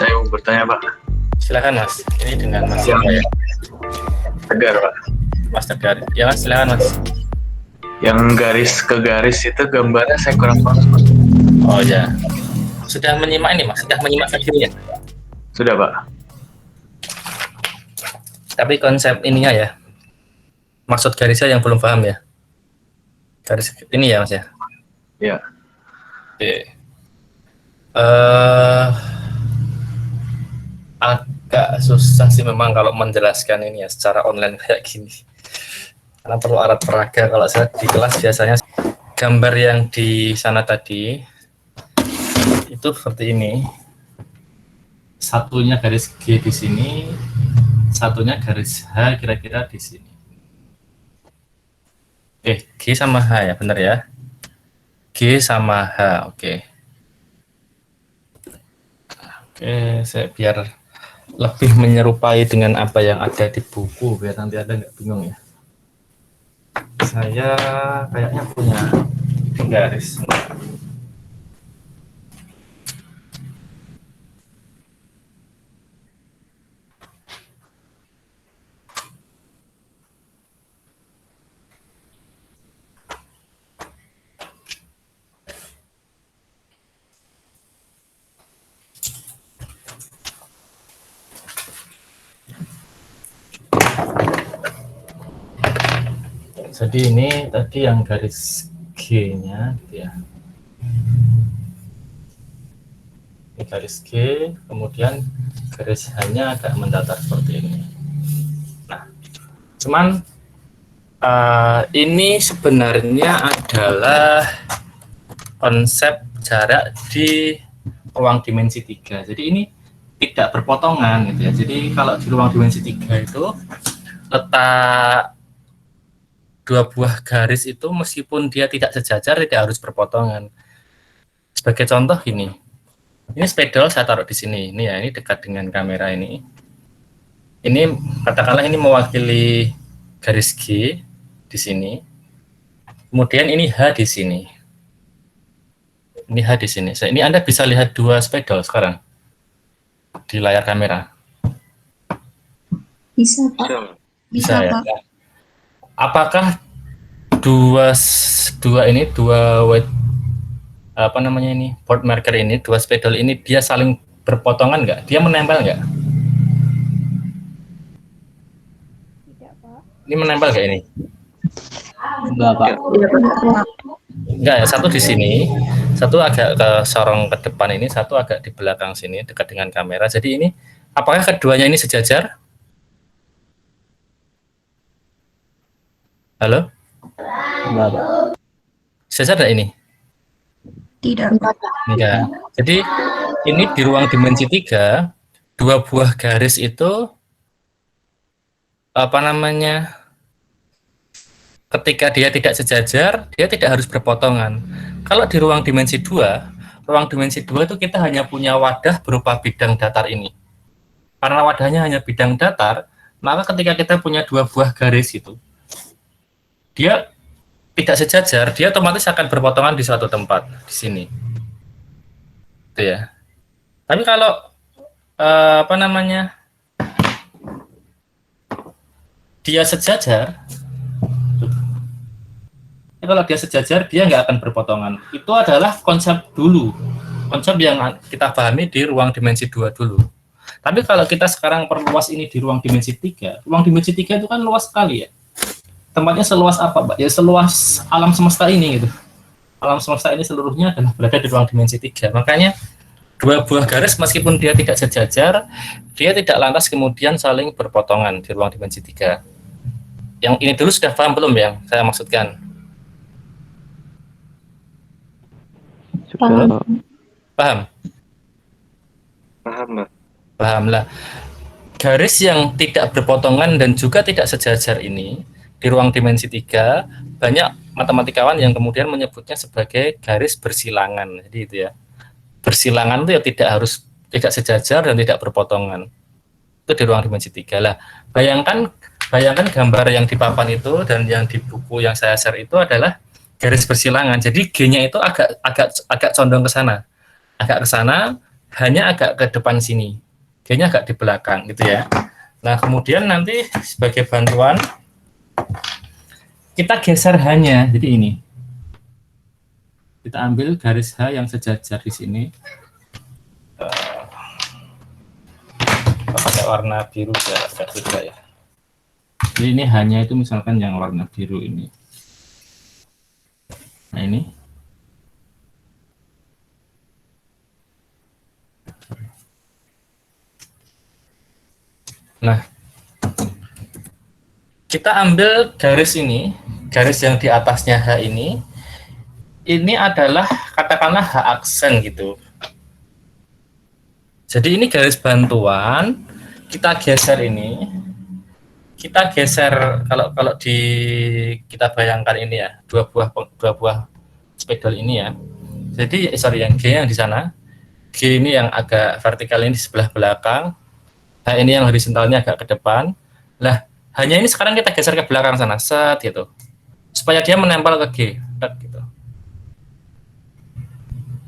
Saya mau bertanya, Pak. Silakan Mas. Ini dengan Mas Yang ya? Tegar, Pak. Mas Tegar. Ya Mas, silakan Mas. Yang garis ke garis itu gambarnya saya kurang paham, Pak. Oh ya. Sudah menyimak ini Mas? Sudah menyimak videonya? Sudah, Pak. Tapi konsep ininya ya. Maksud garisnya yang belum paham ya. Garis ini ya Mas ya. Ya. Oke. Agak susah sih memang kalau menjelaskan ini ya secara online kayak gini. Karena perlu alat peraga. Kalau saya di kelas biasanya gambar yang di sana tadi itu seperti ini. Satunya garis G di sini, satunya garis H kira-kira di sini. G sama H ya, benar ya? G sama H, oke. Oke, saya biar lebih menyerupai dengan apa yang ada di buku, biar nanti Anda nggak bingung ya. Saya kayaknya punya garis. Jadi ini tadi yang garis G-nya, gitu ya. Ini garis G, kemudian garis H-nya agak mendatar seperti ini. Nah, cuman ini sebenarnya adalah konsep jarak di ruang dimensi 3. Jadi ini tidak berpotongan gitu ya. Jadi kalau di ruang dimensi 3 itu letak dua buah garis itu meskipun dia tidak sejajar tidak harus berpotongan. Sebagai contoh ini spidol saya taruh di sini. Ini ya, ini dekat dengan kamera ini. Ini katakanlah ini mewakili garis G di sini. Kemudian ini H di sini. Ini H di sini. Ini Anda bisa lihat dua spidol sekarang di layar kamera. Bisa, Pak. Bisa ya. Apakah dua white board marker ini, dua spidol ini dia saling berpotongan nggak? Dia menempel nggak? Tidak, Pak. Ini menempel nggak ini? Enggak, Pak. Enggak ya, satu di sini, satu agak ke sorong ke depan ini, satu agak di belakang sini dekat dengan kamera. Jadi ini apakah keduanya ini sejajar? Halo? Enggak, Pak. Sejajar ini? Tidak, Pak. Enggak. Jadi ini di ruang dimensi 3, dua buah garis itu ketika dia tidak sejajar, dia tidak harus berpotongan. Kalau di ruang dimensi 2 itu kita hanya punya wadah berupa bidang datar ini. Karena wadahnya hanya bidang datar, maka ketika kita punya dua buah garis itu, dia tidak sejajar, dia otomatis akan berpotongan di suatu tempat di sini. Itu ya. Tapi kalau dia sejajar, dia nggak akan berpotongan. Itu adalah konsep dulu, konsep yang kita pahami di ruang dimensi 2 dulu. Tapi kalau kita sekarang perluas ini di ruang dimensi 3 itu kan luas sekali ya. Tempatnya seluas apa, Pak? Ya seluas alam semesta ini gitu. Alam semesta ini seluruhnya adalah berada di ruang dimensi 3. Makanya dua buah garis meskipun dia tidak sejajar, dia tidak lantas kemudian saling berpotongan di ruang dimensi 3. Yang ini dulu sudah paham belum yang saya maksudkan? Paham. Paham? Paham, Pak. Paham lah. Garis yang tidak berpotongan dan juga tidak sejajar ini di ruang dimensi 3, banyak matematikawan yang kemudian menyebutnya sebagai garis bersilangan. Jadi itu ya. Bersilangan itu ya tidak sejajar dan tidak berpotongan. Itu di ruang dimensi 3 lah. Bayangkan gambar yang di papan itu dan yang di buku yang saya share itu adalah garis bersilangan. Jadi G-nya itu agak condong ke sana. Agak ke sana, hanya agak ke depan sini, G-nya agak di belakang gitu ya. Nah, kemudian nanti sebagai bantuan kita geser H-nya. Jadi ini. Kita ambil garis H yang sejajar di sini. Pakai warna biru juga ya. Jadi ini hanya itu misalkan yang warna biru ini. Nah ini. Nah, kita ambil garis ini, garis yang di atasnya H ini adalah katakanlah H aksen gitu. Jadi ini garis bantuan, kita geser ini, kita geser kalau kita bayangkan ini ya, dua buah spidol ini ya. Jadi sorry, yang G yang di sana, G ini yang agak vertikal ini di sebelah belakang, H ini yang horizontalnya agak ke depan. Lah, hanya ini sekarang kita geser ke belakang sana, set gitu, supaya dia menempel ke G, gitu.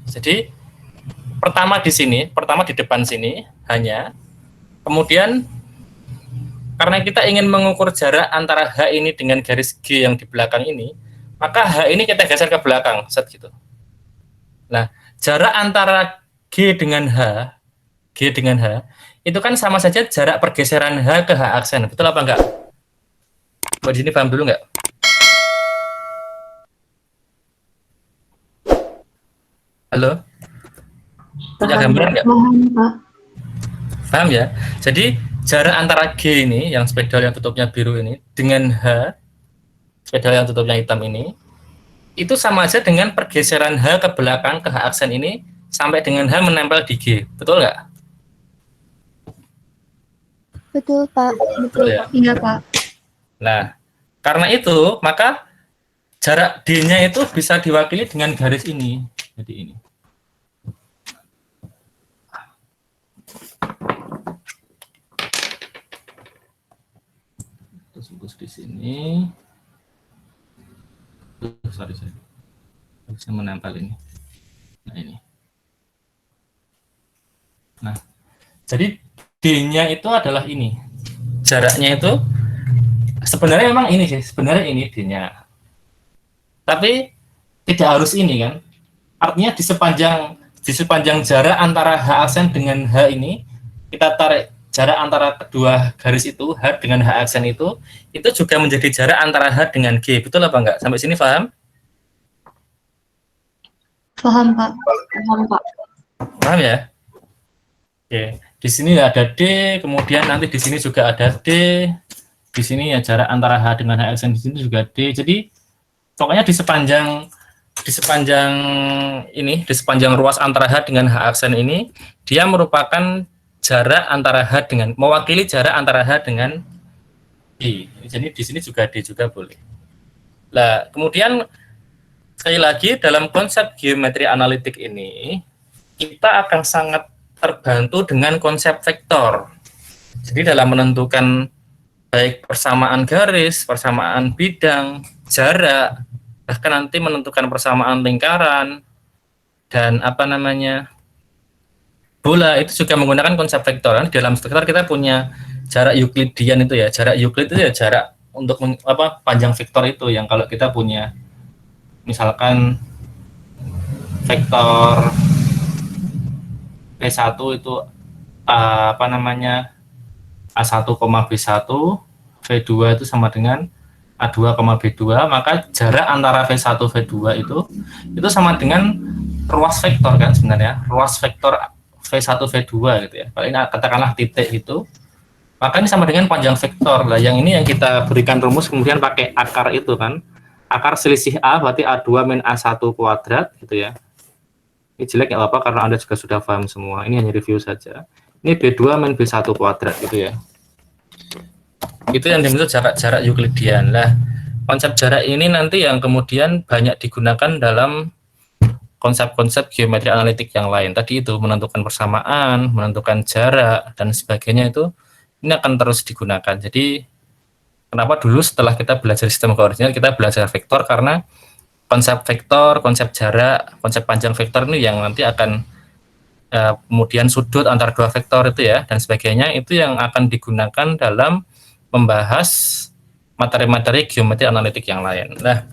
Jadi pertama di depan sini hanya, kemudian karena kita ingin mengukur jarak antara H ini dengan garis G yang di belakang ini, maka H ini kita geser ke belakang, set gitu. Nah, jarak antara G dengan H itu kan sama saja jarak pergeseran H ke H aksen, betul apa enggak? Buat di sini paham dulu enggak? Halo? Punya gambaran enggak? Paham ya? Jadi jarak antara G ini, yang spidol yang tutupnya biru ini, dengan H, spidol yang tutupnya hitam ini, itu sama aja dengan pergeseran H ke belakang ke H aksen ini, sampai dengan H menempel di G. Betul nggak? Betul, Pak. Betul ya? Iya, Pak. Nah, karena itu, maka jarak D-nya itu bisa diwakili dengan garis ini. Jadi ini. Terus di sini. Sorry. Bisa menempel ini. Nah, ini. Nah, jadi D-nya itu adalah ini. Jaraknya itu sebenarnya memang ini sih, sebenarnya ini D-nya. Tapi tidak harus ini kan. Artinya di sepanjang jarak antara H aksen dengan H ini, kita tarik jarak antara kedua garis itu, H dengan H aksen itu juga menjadi jarak antara H dengan G. Betul apa enggak? Sampai sini paham? Paham, Pak. Paham, Pak. Paham ya? Oke. Di sini ada D, kemudian nanti di sini juga ada D. Di sini ya jarak antara H dengan H aksen, di sini juga D. Jadi pokoknya di sepanjang ruas antara H dengan H aksen ini, dia merupakan jarak antara H dengan, mewakili jarak antara H dengan I. Jadi di sini juga D juga boleh. Nah, kemudian sekali lagi dalam konsep geometri analitik ini, kita akan sangat terbantu dengan konsep vektor. Jadi dalam menentukan baik persamaan garis, persamaan bidang, jarak, bahkan nanti menentukan persamaan lingkaran dan bola, itu juga menggunakan konsep vektor. Di dalam vektor kita punya jarak Euklidian itu ya. Jarak Euclid itu ya jarak untuk panjang vektor itu, yang kalau kita punya misalkan vektor P1 itu A1, B1, V2 itu sama dengan A2, B2, maka jarak antara V1, V2 itu sama dengan ruas vektor kan sebenarnya, ruas vektor V1, V2 gitu ya. Kalau ini katakanlah titik itu, maka ini sama dengan panjang vektor. Lah yang ini yang kita berikan rumus kemudian pakai akar itu kan. Akar selisih A berarti A2 min A1 kuadrat gitu ya. Ini jelek ya apa, karena Anda juga sudah paham semua. Ini hanya review saja. Ini B2 min B1 kuadrat gitu ya. Itu yang dimaksud jarak Euklidian. Lah, konsep jarak ini nanti yang kemudian banyak digunakan dalam konsep-konsep geometri analitik yang lain. Tadi itu menentukan persamaan, menentukan jarak dan sebagainya, itu ini akan terus digunakan. Jadi kenapa dulu setelah kita belajar sistem koordinat kita belajar vektor, karena konsep vektor, konsep jarak, konsep panjang vektor ini yang nanti akan kemudian sudut antar dua vektor itu ya, dan sebagainya, itu yang akan digunakan dalam membahas materi-materi geometri analitik yang lain. Nah,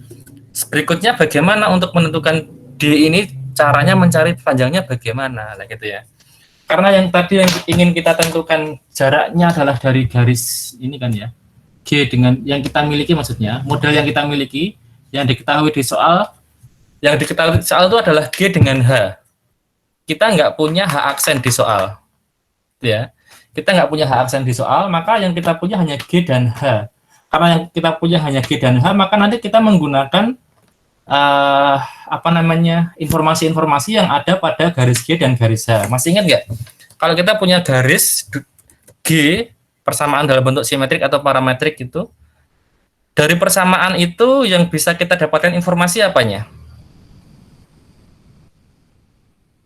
berikutnya bagaimana untuk menentukan D ini, caranya mencari panjangnya bagaimana, lah gitu ya. Karena yang tadi yang ingin kita tentukan jaraknya adalah dari garis ini kan ya, G dengan yang kita miliki, maksudnya model yang kita miliki, yang diketahui di soal, itu adalah G dengan H. Kita nggak punya H aksen di soal, ya. Kita nggak punya H aksen di soal, maka yang kita punya hanya G dan H. Karena yang kita punya hanya G dan H, maka nanti kita menggunakan informasi-informasi yang ada pada garis G dan garis H. Masih ingat nggak? Kalau kita punya garis G, persamaan dalam bentuk simetrik atau parametrik itu, dari persamaan itu yang bisa kita dapatkan informasi apanya?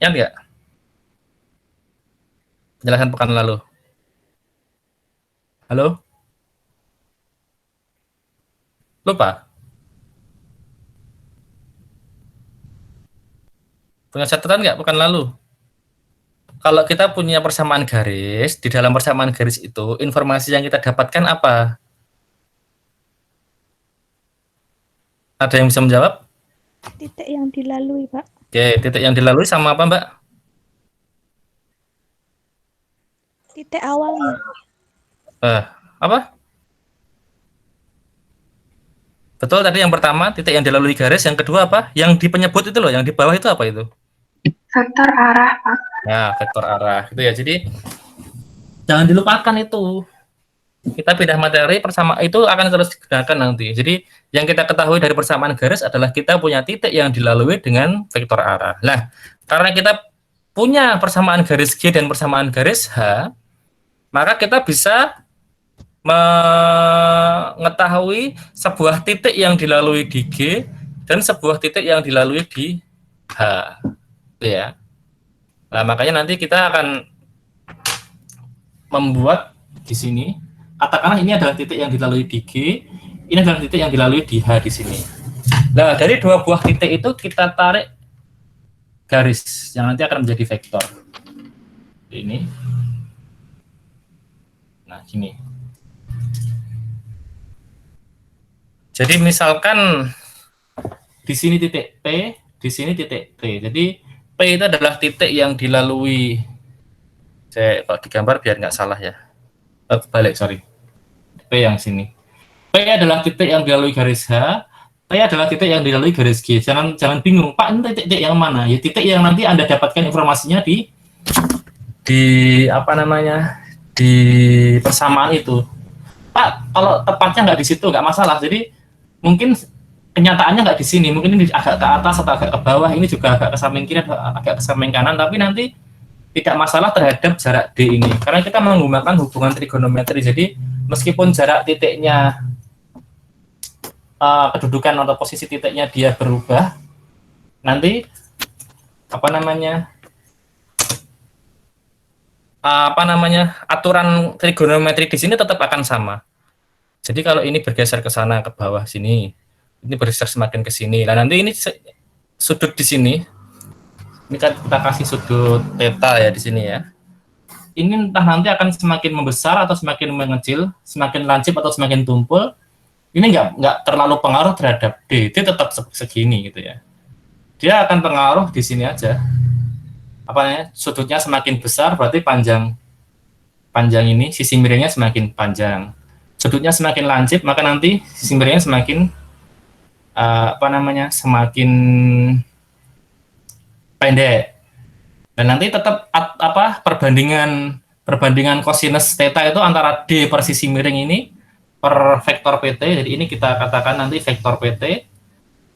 Ingat nggak? Penjelasan pekan lalu. Halo? Lupa? Punya catatan nggak pekan lalu? Kalau kita punya persamaan garis, di dalam persamaan garis itu, informasi yang kita dapatkan apa? Ada yang bisa menjawab? Titik yang dilalui, Pak. Oke, titik yang dilalui sama apa, Mbak? Titik awalnya. Apa? Betul, tadi yang pertama, titik yang dilalui garis. Yang kedua apa? Yang di penyebut itu loh, yang di bawah itu apa itu? Vektor arah, Pak. Ya, vektor arah. Gitu ya, jadi jangan dilupakan itu. Kita pindah materi, persama itu akan terus digunakan nanti. Jadi, yang kita ketahui dari persamaan garis adalah kita punya titik yang dilalui dengan vektor arah. Nah, karena kita punya persamaan garis G dan persamaan garis H, maka kita bisa mengetahui sebuah titik yang dilalui di G dan sebuah titik yang dilalui di H. Itu ya. Nah, makanya nanti kita akan membuat di sini, katakanlah ini adalah titik yang dilalui di G, ini adalah titik yang dilalui di H di sini. Nah, dari dua buah titik itu kita tarik garis yang nanti akan menjadi vektor. Ini. Nah, gini. Jadi misalkan di sini titik P, di sini titik T. Jadi P itu adalah titik yang dilalui. Saya kalau digambar biar nggak salah ya. Balik, sorry. P yang sini. P adalah titik yang dilalui garis H. T adalah titik yang dilalui garis G. Jangan bingung, Pak, ini titik yang mana? Ya titik yang nanti Anda dapatkan informasinya di persamaan itu. Pak, kalau tepatnya nggak di situ nggak masalah. Jadi mungkin kenyataannya nggak di sini, mungkin ini agak ke atas atau agak ke bawah, ini juga agak ke samping kiri atau agak ke samping kanan, tapi nanti tidak masalah terhadap jarak D ini, karena kita menggunakan hubungan trigonometri. Jadi meskipun jarak titiknya, kedudukan atau posisi titiknya dia berubah, nanti aturan trigonometri di sini tetap akan sama. Jadi kalau ini bergeser ke sana, ke bawah sini, ini bergeser semakin ke sini. Nah, nanti ini sudut di sini, ini kan kita kasih sudut theta ya di sini ya. Ini entah nanti akan semakin membesar atau semakin mengecil, semakin lancip atau semakin tumpul. Ini nggak terlalu pengaruh terhadap D. D tetap segini gitu ya. Dia akan pengaruh di sini aja. Sudutnya semakin besar berarti panjang ini, sisi miringnya semakin panjang. Sudutnya semakin lancip, maka nanti sisi miringnya semakin semakin pendek. Dan nanti tetap perbandingan cosinus theta itu antara D per sisi miring ini per vektor PT. Jadi ini kita katakan nanti vektor PT.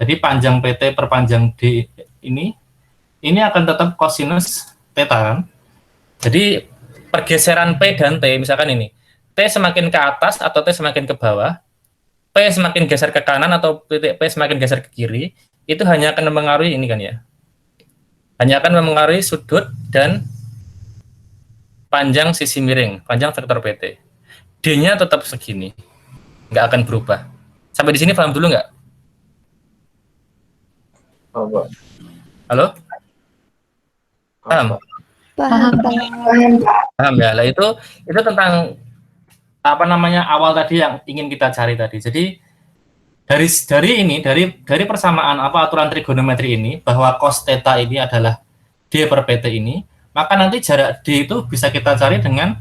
Jadi panjang PT per panjang D ini akan tetap cosinus theta kan. Jadi pergeseran P dan T, misalkan ini T semakin ke atas atau T semakin ke bawah, P semakin geser ke kanan atau titik P semakin geser ke kiri, itu hanya akan mempengaruhi ini kan ya. Hanya akan mempengaruhi sudut dan panjang sisi miring, panjang vektor PT. D-nya tetap segini, nggak akan berubah. Sampai di sini paham dulu nggak? Halo? Paham? Paham, Pak. Paham, Pak. Paham ya? Lah itu tentang apa namanya awal tadi yang ingin kita cari tadi. Jadi dari persamaan apa aturan trigonometri ini bahwa cos theta ini adalah D per PT ini, maka nanti jarak D itu bisa kita cari dengan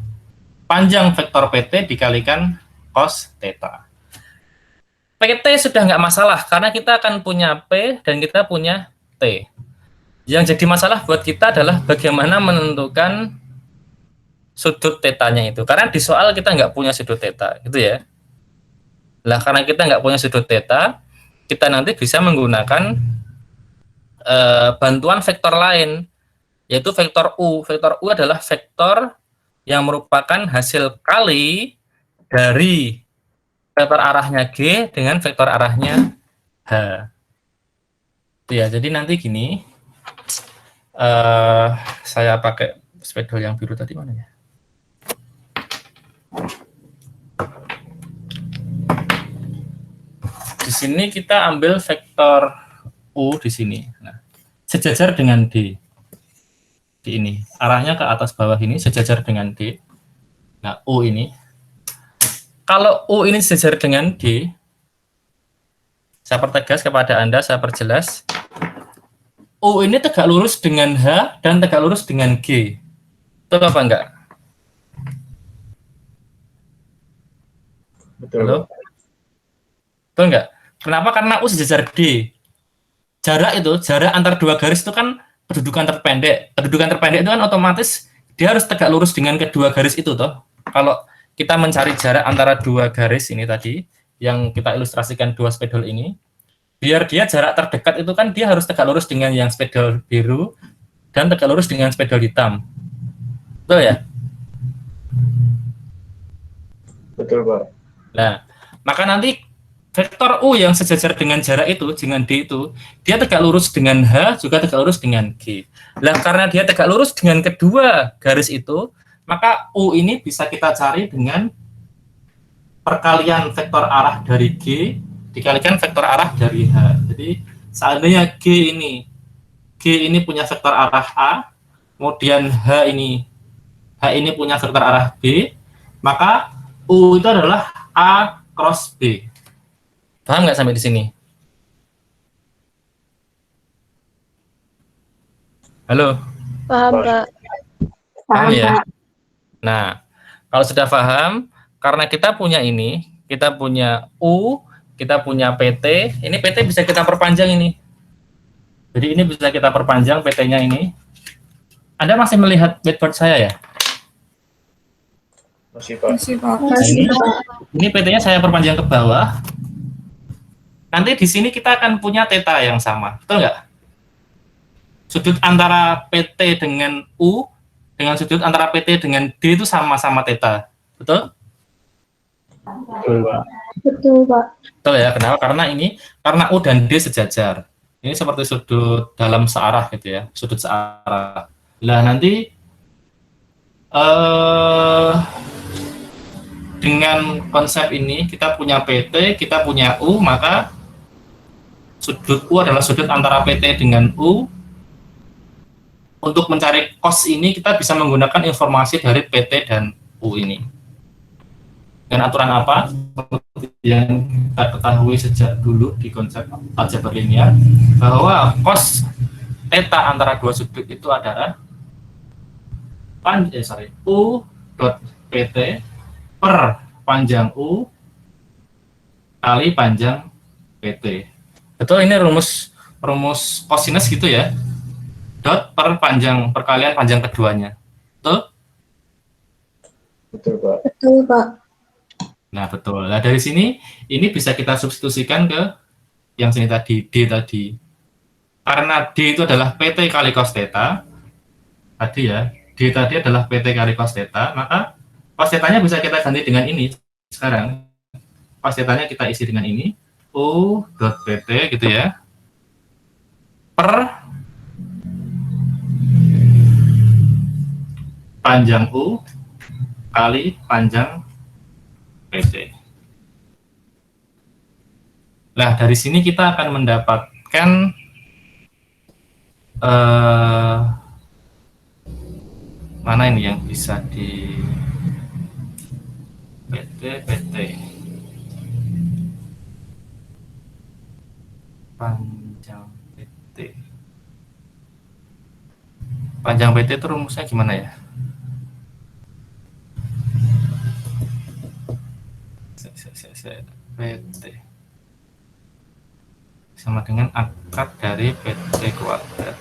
panjang vektor PT dikalikan cos theta. PT sudah nggak masalah karena kita akan punya P dan kita punya T. Yang jadi masalah buat kita adalah bagaimana menentukan sudut tetanya itu. Karena di soal kita nggak punya sudut teta, gitu ya. Lah karena kita nggak punya sudut teta, kita nanti bisa menggunakan bantuan vektor lain, yaitu vektor U. Vektor U adalah vektor yang merupakan hasil kali dari vektor arahnya G dengan vektor arahnya H. Ya, jadi nanti gini, saya pakai spidol yang biru tadi mana ya? Di sini kita ambil vektor U di sini. Nah, sejajar dengan D. Di ini, arahnya ke atas bawah ini sejajar dengan D. Nah, U ini. Kalau U ini sejajar dengan D, saya pertegas kepada Anda, saya perjelas. U ini tegak lurus dengan H dan tegak lurus dengan G. Betul apa enggak? Betul. Halo? Betul enggak? Kenapa? Karena U sejajar D. Jarak antar dua garis itu kan kedudukan terpendek. Kedudukan terpendek itu kan otomatis dia harus tegak lurus dengan kedua garis itu toh. Kalau kita mencari jarak antara dua garis ini tadi, yang kita ilustrasikan dua spidol ini, biar dia jarak terdekat itu kan dia harus tegak lurus dengan yang spidol biru dan tegak lurus dengan spidol hitam. Betul ya? Betul, Pak. Nah, maka nanti vektor U yang sejajar dengan jarak itu, dengan D itu, dia tegak lurus dengan H, juga tegak lurus dengan G. Nah, karena dia tegak lurus dengan kedua garis itu, maka U ini bisa kita cari dengan perkalian vektor arah dari G dikalikan vektor arah dari H. Jadi, seandainya G ini punya vektor arah A, kemudian H ini punya vektor arah B, maka U itu adalah A cross B. Paham nggak sampai di sini? Halo? Paham, Pak. Paham ya? Pak. Nah, kalau sudah paham, karena kita punya ini, kita punya U, kita punya PT, ini PT bisa kita perpanjang ini. Jadi ini bisa kita perpanjang PT-nya ini. Anda masih melihat whiteboard saya ya? Masih, Pak. Nah, ini PT-nya saya perpanjang ke bawah. Nanti di sini kita akan punya theta yang sama, betul nggak? Sudut antara PT dengan U dengan sudut antara PT dengan D itu sama-sama theta, betul? Betul, Pak. Betul, Pak. Betul ya, kenapa? Karena U dan D sejajar. Ini seperti sudut dalam searah gitu ya, sudut searah. Nah, nanti dengan konsep ini kita punya PT, kita punya U, maka sudut U adalah sudut antara PT dengan U. Untuk mencari cos ini kita bisa menggunakan informasi dari PT dan U ini. Dengan aturan apa? Yang kita ketahui sejak dulu di konsep aljabar linear, bahwa cos theta antara dua sudut itu adalah U dot PT per panjang U kali panjang PT. Betul, ini rumus cosinus gitu ya. Dot per perkalian panjang keduanya. Betul? Betul, Pak. Betul, Pak. Nah, betul. Nah, dari sini ini bisa kita substitusikan ke yang sini tadi, D tadi. Karena D itu adalah PT kali cos theta. Tadi ya, D tadi adalah PT kali cos theta, maka cos theta-nya bisa kita ganti dengan ini sekarang. Cos theta-nya kita isi dengan ini, U dot PT gitu ya. Per panjang U kali panjang PT. Nah, dari sini kita akan mendapatkan Mana ini yang bisa di PT panjang PT itu rumusnya gimana ya? PT sama dengan akar dari PT kuadrat.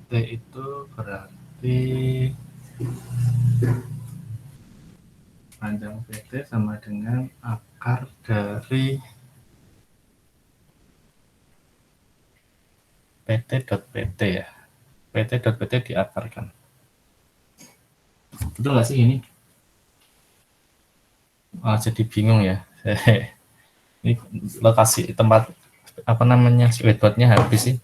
PT itu berarti panjang PT sama dengan akar dari PT ya. PT diakarkan. Betul nggak sih ini? Jadi bingung ya. Ini lokasi tempat apa namanya whiteboardnya habis sih.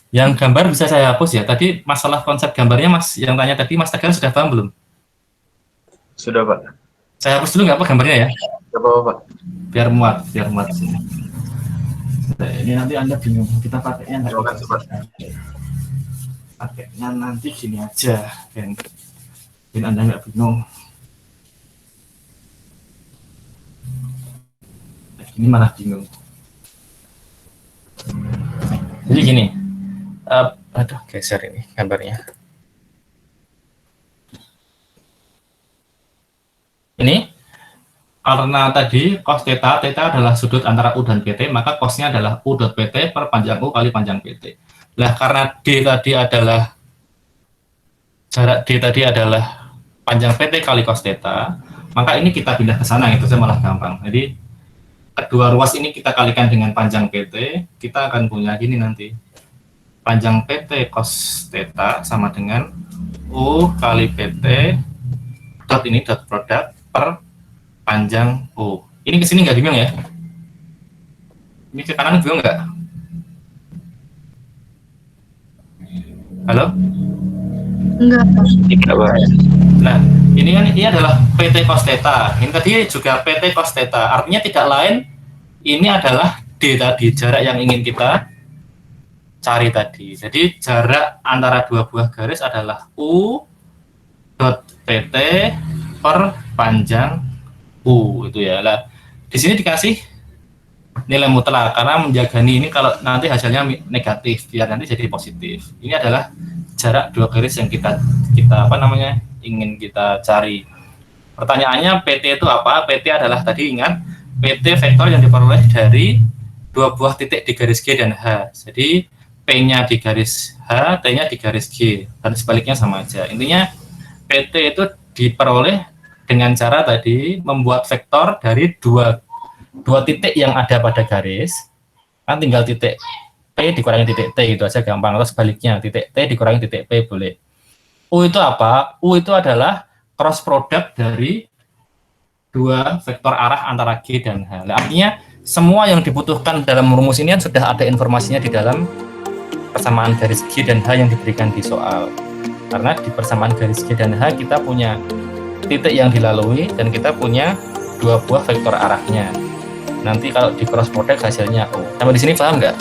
Yang gambar bisa saya hapus ya. Tadi masalah konsep gambarnya Mas yang tanya tadi, Mas Tegar sudah paham belum? Sudah, Pak. Saya hapus dulu nggak apa gambarnya ya? Nggak apa-apa, Pak. Biar muat sini. Nah, ini nanti Anda bingung. Kita pakainya nggak Terima kasih, Pak. Pakainya nanti gini aja, kan? Biar Anda nggak bingung. Ini malah bingung. Jadi gini. Aduh, geser ini gambarnya. Ini karena tadi cos theta adalah sudut antara U dan PT, maka cosnya adalah U dot PT per panjang U kali panjang PT. Nah, karena D tadi adalah jarak D tadi adalah panjang PT kali cos theta, maka ini kita pindah ke sana, itu saya malah gampang. Jadi kedua ruas ini kita kalikan dengan panjang PT, kita akan punya gini nanti. Panjang PT cos theta sama dengan U kali PT dot ini dot produk per panjang U. Ini ke sini nggak bingung ya? Ini ke kanan bingung nggak? Halo? Enggak. Nah, ini kan ini adalah PT cos theta. Ini tadi juga PT cos theta. Artinya tidak lain, ini adalah D tadi, jarak yang ingin kita cari tadi. Jadi jarak antara dua buah garis adalah U dot PT per panjang U itu ya. Lah, di sini dikasih nilai mutlak karena menjaga ini kalau nanti hasilnya negatif biar nanti jadi positif. Ini adalah jarak dua garis yang kita apa namanya ingin kita cari. Pertanyaannya PT itu apa? PT adalah tadi ingat PT vektor yang diperoleh dari dua buah titik di garis G dan H. Jadi P-nya di garis H, T-nya di garis G, dan sebaliknya sama aja. Intinya PT itu diperoleh dengan cara tadi membuat vektor dari dua titik yang ada pada garis. Kan tinggal titik P dikurangi titik T, itu aja gampang. Atau sebaliknya, titik T dikurangi titik P boleh. U itu apa? U itu adalah cross product dari dua vektor arah antara G dan H. Artinya semua yang dibutuhkan dalam rumus ini kan sudah ada informasinya di dalam persamaan garis G dan H yang diberikan di soal. Karena di persamaan garis G dan H kita punya titik yang dilalui dan kita punya dua buah vektor arahnya. Nanti kalau di cross product hasilnya U. Sampai di sini paham nggak?